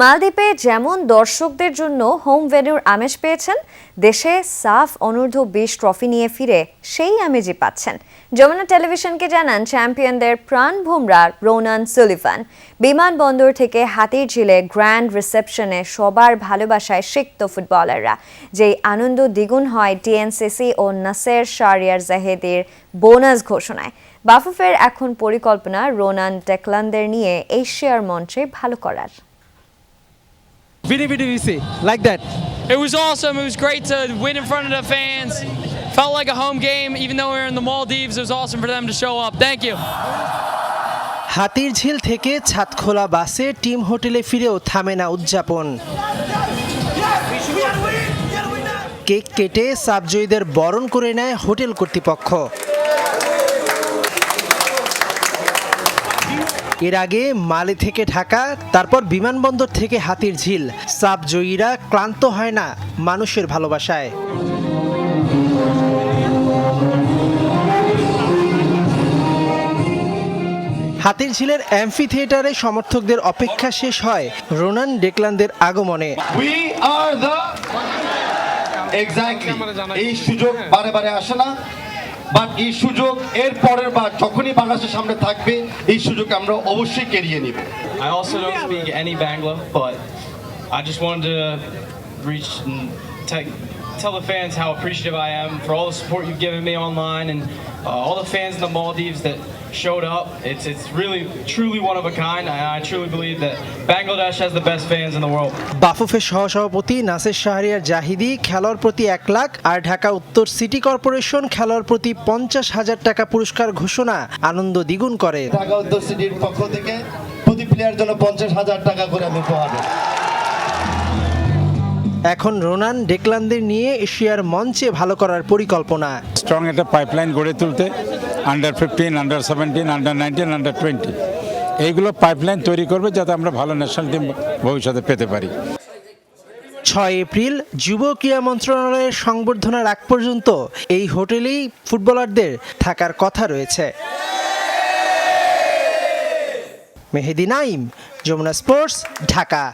মালদ্বীপে যেমন দর্শকদের জন্য হোম ভেন্যুর আমেজ পেয়েছেন, দেশে সাফ অনূর্ধ্ব-20 ট্রফি নিয়ে ফিরে সেই আমেজই পাচ্ছেন। যমুনা টেলিভিশনকে জানান চ্যাম্পিয়নদের প্রাণভোমরা রোনান সুলিভান। বিমানবন্দর থেকে হাতিরঝিলে গ্র্যান্ড রিসেপশনে সবার ভালোবাসায় সিক্ত ফুটবলাররা। যেই আনন্দ দ্বিগুণ হয় টিএনসিসি ও নাসের শাহরিয়ার জাহেদের বোনাস ঘোষণায়। বাফুফের এখন পরিকল্পনা রোনান ডেকলানদের নিয়ে এশিয়ার মঞ্চে ভালো করার। Like that. It was awesome. It was great to win in front of the fans. Felt like a home game, even though we were in the Maldives. It was awesome for them to show up. Thank you. Hatirjheel থেকে ছাদখোলা বাসে team হোটেলে ফিরেও থামে না উদযাপন। Cake কেটে সাবজয়ীদের বরণ করে নেয় হোটেল কর্তৃপক্ষ। এর আগে মালে থেকে ঢাকা, তারপর বিমানবন্দর থেকে হাতিরঝিল, সাবজয়ীরা ক্লান্ত হয় না মানুষের ভালোবাসায়। হাতিরঝিলের অ্যাম্ফি থিয়েটারে সমর্থকদের অপেক্ষা শেষ হয় রোনান ডেকলানদের আগমনে। এই সুযোগ বারে বারে আসে না, বাট এই সুযোগ এর পরের বার যখনই বাংলাদেশের সামনে থাকবে এই সুযোগ আমরা অবশ্যই কেড়িয়ে নিব। I also don't speak any Bangla, but I just wanted to reach and tell the fans how appreciative I am for all the support you've given me online and all the fans in the Maldives that showed up. It's really truly one of a kind. I truly believe that Bangladesh has the best fans in the world. বাফুফের সহসভাপতি নাসের শাহরিয়ার জাহিদি খেলোয়াড় প্রতি 1 লাখ আর ঢাকা উত্তর city corporation খেলোয়াড় প্রতি 50,000 টাকা পুরস্কার ঘোষণা আনন্দ দ্বিগুণ করে। ঢাকা উত্তর সিটির পক্ষ থেকে প্রতি প্লেয়ার জন্য 50,000 টাকা করে আমি উপহার দেব। এখন রোনান ডেকলানদের নিয়ে এশিয়ার মঞ্চে ভালো করার পরিকল্পনা। স্ট্রং একটা পাইপলাইন গড়ে তুলতে আন্ডার 15, আন্ডার 17, আন্ডার 19, আন্ডার 20 এইগুলো পাইপলাইন তৈরি করবে যাতে আমরা ভালো ন্যাশনাল টিম ভবিষ্যতে পেতে পারি। 6 এপ্রিল যুব ক্রীড়া মন্ত্রণালয়ের সংবর্ধনার আগ পর্যন্ত এই হোটেলেই ফুটবলারদের থাকার কথা রয়েছে। মেহেদি নাইম, যমুনা স্পোর্টস, ঢাকা।